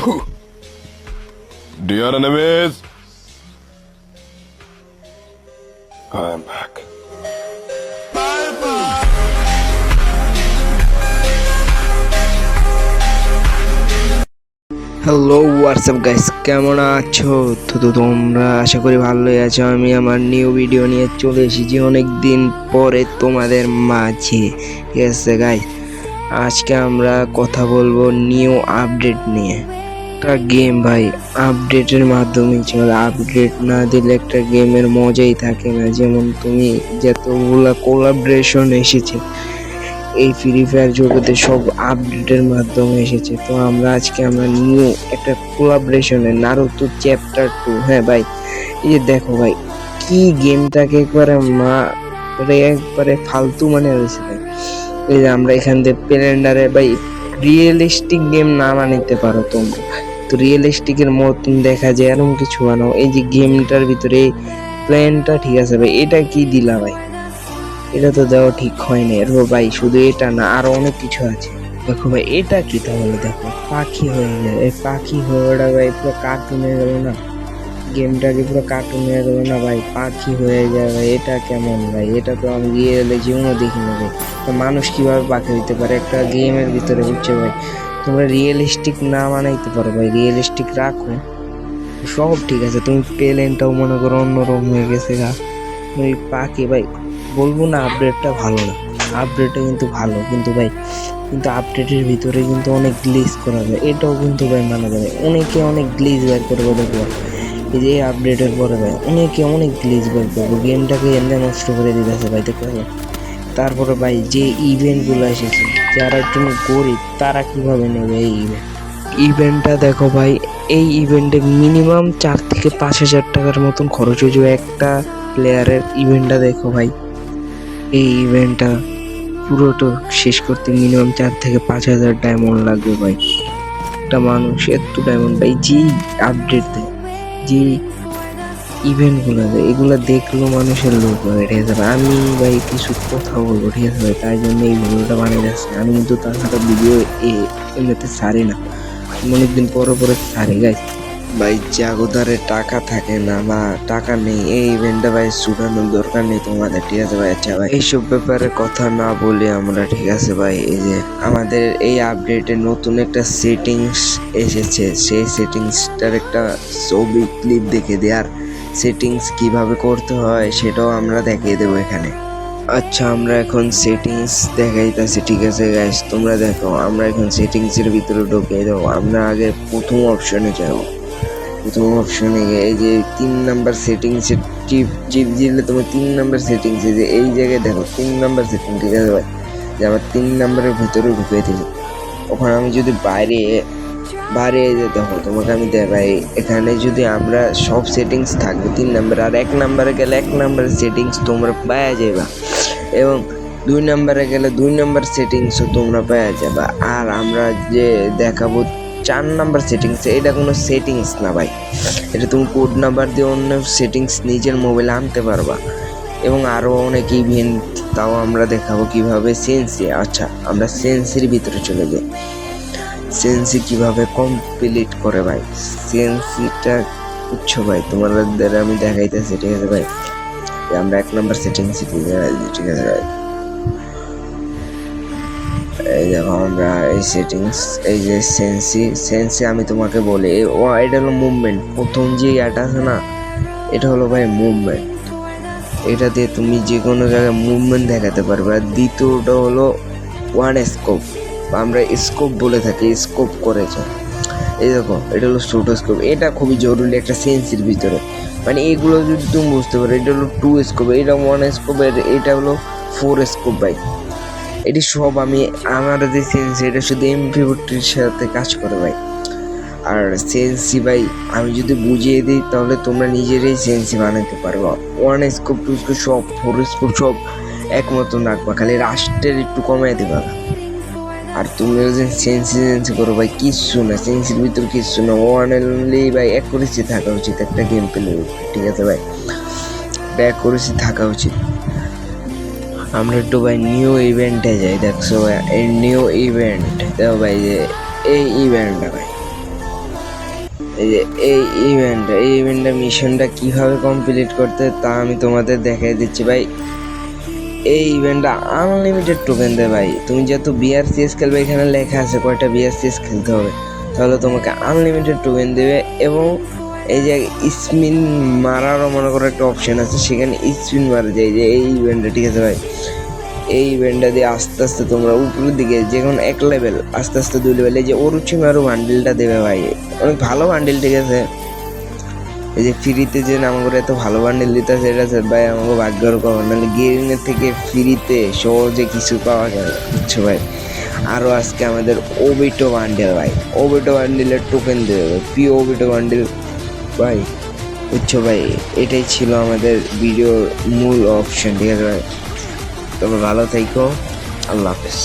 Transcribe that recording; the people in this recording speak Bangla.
Dear enemies, I am back. Hello WhatsApp guys, কেমন আছো? তো তোমরা আশা করি ভালোই আছো। আমি আমার নিউ ভিডিও নিয়ে চলে এসেছি অনেক দিন পরে তোমাদের মাঝে। ঠিক আছে গাইস, আজকে আমরা কথা বলবো নিউ আপডেট নিয়ে। একটা গেম ভাই আপডেটের মাধ্যমে চলে, আপডেট না দিলে একটা গেমের মজাই থাকে না। যেমন তুমি যতগুলা কোলাবরেশন এসেছে এই ফ্রি ফায়ার জগতে, সব আপডেটের মাধ্যমে এসেছে। তো আমরা নিউ একটা কোলাবরেশনে নারুতো চ্যাপ্টার 2, হ্যাঁ ভাই, এই যে দেখো ভাই, কি গেমটাকে একবারে ফালতু মানে হয়েছে ভাই। এই যে আমরা এখান থেকে প্লেন্ডারে ভাই রিয়েলিস্টিক গেম না বানাইতে পারো তোমরা, তো রিয়েলিস্টিকের মতন দেখা যায় এরকম কিছু বানাও। এই যে গেমটার ভিতরে প্ল্যানটা ঠিক আছে ভাই, এটা কি দিলা ভাই? এটা তো দেওয়া ঠিক হয়নি। এরপর ভাই শুধু এটা না, আরো অনেক কিছু আছে। দেখো ভাই এটা কি, তাহলে দেখো পাখি হয়ে যায়, এই পাখি হয়ে ওটা ভাই পুরো কার্টুন হয়ে গেল না? গেমটাকে পুরো কার্টুন হয়ে গেল না ভাই? পাখি হয়ে যায় ভাই, এটা কেমন ভাই? এটা তো আমি রিয়েলে জীবনও দেখি না ভাই। তো মানুষ কিভাবে পাখি হইতে পারে একটা গেমের ভিতরে, বুঝছো ভাই? তোমরা রিয়েলিস্টিক না বানাইতে পারো ভাই, রিয়েলিস্টিক রাখো সব ঠিক আছে। তুমি প্লেনটাও মনে করো অন্যরকম হয়ে গেছে গা, ওই পাখি ভাই। বলবো না আপডেটটা ভালো না, আপডেটটা কিন্তু ভালো, কিন্তু ভাই কিন্তু আপডেটের ভিতরে কিন্তু অনেক গ্লিচ করা যায়, এটাও কিন্তু ভাই মানা যাবে। অনেকে অনেক গ্লিচ বের করবো, দেখবো এই যে আপডেটের পরে ভাই অনেকে অনেক গ্লিচ বের করবো, গেমটাকে এমনি নষ্ট করে দিতেছে ভাই, দেখতে পাবো। তারপরে ভাই যে ইভেন্টগুলো এসেছে, যারা একটু গরিব তারা কিভাবে নেবে এই ইভেন্টটা? দেখো ভাই, এই ইভেন্টে মিনিমাম 4 থেকে 5 হাজার টাকার মতন খরচ হয়ে যাবে একটা প্লেয়ারের। ইভেন্টটা দেখো ভাই, এই ইভেন্টটা পুরোটা শেষ করতে মিনিমাম 4 থেকে 5 হাজার ডায়মন্ড লাগবে ভাই। একটা মানুষ এত ডায়মন্ড ভাই, যে আপডেট দেয়, যে ইভেন্টগুলো দেয়, এগুলো দেখলো মানুষের লোক হবে, ঠিক আছে ভাই? আমি ভাই কিছু কথা বলবো, ঠিক আছে ভাই, তাই জন্য এই ভিডিওটা বানিয়ে যাচ্ছে। আমি কিন্তু তাছাড়া ভিডিও এমনিতে ছাড়ি না, অনেকদিন পরে ছাড়ি গাইস। ভাই জাগোদারে টাকা থাকে না বা টাকা নেই, এই ইভেন্টটা ভাই ছুটানোর দরকার নেই তোমাদের, ঠিক আছে ভাই? আচ্ছা ভাই, এইসব ব্যাপারে কথা না বলে আমরা, ঠিক আছে ভাই, এই যে আমাদের এই আপডেটে নতুন একটা সেটিংস এসেছে, সেই সেটিংসটার একটা ছবি ক্লিপ দেখে দেওয়ার, সেটিংস কিভাবে করতে হয় সেটাও আমরা দেখিয়ে দেবো এখানে। আচ্ছা আমরা এখন সেটিংস দেখাইতেছি, ঠিক আছে গাইস? তোমরা দেখো, আমরা এখন সেটিংসের ভিতরে ঢুকে দেবো। আমরা আগে প্রথম অপশনে যাবো। প্রথম অপশনে গিয়ে এই যে 3 নাম্বার সেটিংসের টিপ দিলে তোমার 3 নাম্বার সেটিংস, এই যে এই জায়গায় দেখো 3 নাম্বার সেটিং, ঠিক আছে ভাই? যে আমার 3 নাম্বারের ভিতরে ঢুকে দিল। ওখানে আমি যদি বাইরে দেখো তোমাকে আমি দেখাই, এখানে যদি আমরা সব সেটিংস থাকবে 3 নাম্বার, আর 1 নাম্বারে গেলে 1 নাম্বারের সেটিংস তোমরা পাওয়া যাবা, এবং 2 নাম্বারে গেলে 2 নাম্বার সেটিংসও তোমরা পাওয়া যাবা। আর আমরা যে দেখাবো 4 নাম্বার সেটিংস, এটা কোনো সেটিংস না ভাই, এটা তুমি কোড নাম্বার দিয়ে অন্য সেটিংস নিজের মোবাইলে আনতে পারবা। এবং আরও অনেক ইভেন্ট তাও আমরা দেখাবো কিভাবে সেন্সি। আচ্ছা আমরা সেন্সির ভিতরে চলে যাই। সেন্সি কিভাবে কমপ্লিট করে ভাই, সেন্সিটা বুঝছো ভাই? তোমাদের আমি দেখাইতেছি, ঠিক আছে ভাই? আমরা 1 নাম্বার সেটিংস, ঠিক আছে ভাই? এই দেখো আমরা এই সেটিংস, এই যে সেন্সি আমি তোমাকে বলি, এটা হলো মুভমেন্ট। প্রথম যে এটা আছে না, এটা হলো ভাই মুভমেন্ট, এটা দিয়ে তুমি যে কোনো জায়গায় মুভমেন্ট দেখাতে পারবে। আর দ্বিতীয়টা হলো ওয়ান স্কোপ, আমরা স্কোপ বলে থাকি, স্কোপ করেছে। এই দেখো এটা হলো ছোটো স্কোপ, এটা খুবই জরুরি একটা সেন্সির ভিতরে। মানে এগুলো যদি তুমি বুঝতে পারো, এটা হলো 2 স্কোপ, এটা 1 স্কোপ, এটা হলো 4 স্কোপ ভাই। এটি সব আমার যে সেন্সি, এটা শুধু MP40 সাথে কাজ করে ভাই। আর সেন্সি ভাই আমি যদি বুঝিয়ে দিই তাহলে তোমরা নিজেরাই সেন্সি বানাতে পারবো। 1 স্কোপ 2 স্কোপ সব 4 স্কোপ সব এক মতন রাখবা, খালি রাস্টের একটু কমাই দেবা। আর তুমি যদি সেন্সি করো ভাই, কিচ্ছু না, সেন্সির ভিতর কিচ্ছু না, অনলি ভাই অ্যাকুরেসি থাকা উচিত একটা গেম প্লে, ঠিক আছে ভাই? অ্যাকুরেসি থাকা উচিত। আমরা একটু ভাই নিউ ইভেন্টে যাই। দেখছো ভাই এই নিউ ইভেন্ট, দেখো ভাই যে এই ইভেন্টটা ভাই, এই যে এই ইভেন্টের মিশনটা কিভাবে কমপ্লিট করতে তা আমি তোমাদের দেখাই দিচ্ছি ভাই। এই ইভেন্টটা আনলিমিটেড টোকেন দেয় ভাই। তুমি যেহেতু বিআরসিএস খেলবে, এখানে লেখা আছে কয়টা বিআরসিএস খেলতে হবে, তাহলে তোমাকে আনলিমিটেড টোকেন দেবে। এবং এই যে স্পিন মারারও মনে করো একটা অপশন আছে, সেখানে স্পিন মারা যায় যে এই ইভেন্টটা, ঠিক আছে ভাই। এই ইভেন্টটা দিয়ে আস্তে আস্তে তোমরা উপরের দিকে যে কোনো এক লেভেল, আস্তে আস্তে 2 লেভেল, এই যে অরুচিমারু বান্ডিলটা দেবে ভাই, অনেক ভালো বান্ডিল, ঠিক আছে। এই যে ফ্রিতে যে আমাকে এত ভালো বান্ডিল দিতেছে, এটা ভাই আমাকে ভাগ্যের খবর, নাহলে গেমিংয়ের থেকে ফ্রিতে সহজে কিছু পাওয়া যায়, বুঝছো ভাই। আরও আজকে আমাদের ওবিটো বান্ডিল ভাই, ওবিটো বান্ডিলের টোকেন দেবে, প্রিয় ওবিটো বান্ডিল ভাই, বুঝছো ভাই। এটাই ছিল আমাদের ভিডিওর মূল অপশন, ঠিক আছে ভাই। তবে ভালো থাইকো, আল্লাহ হাফেজ।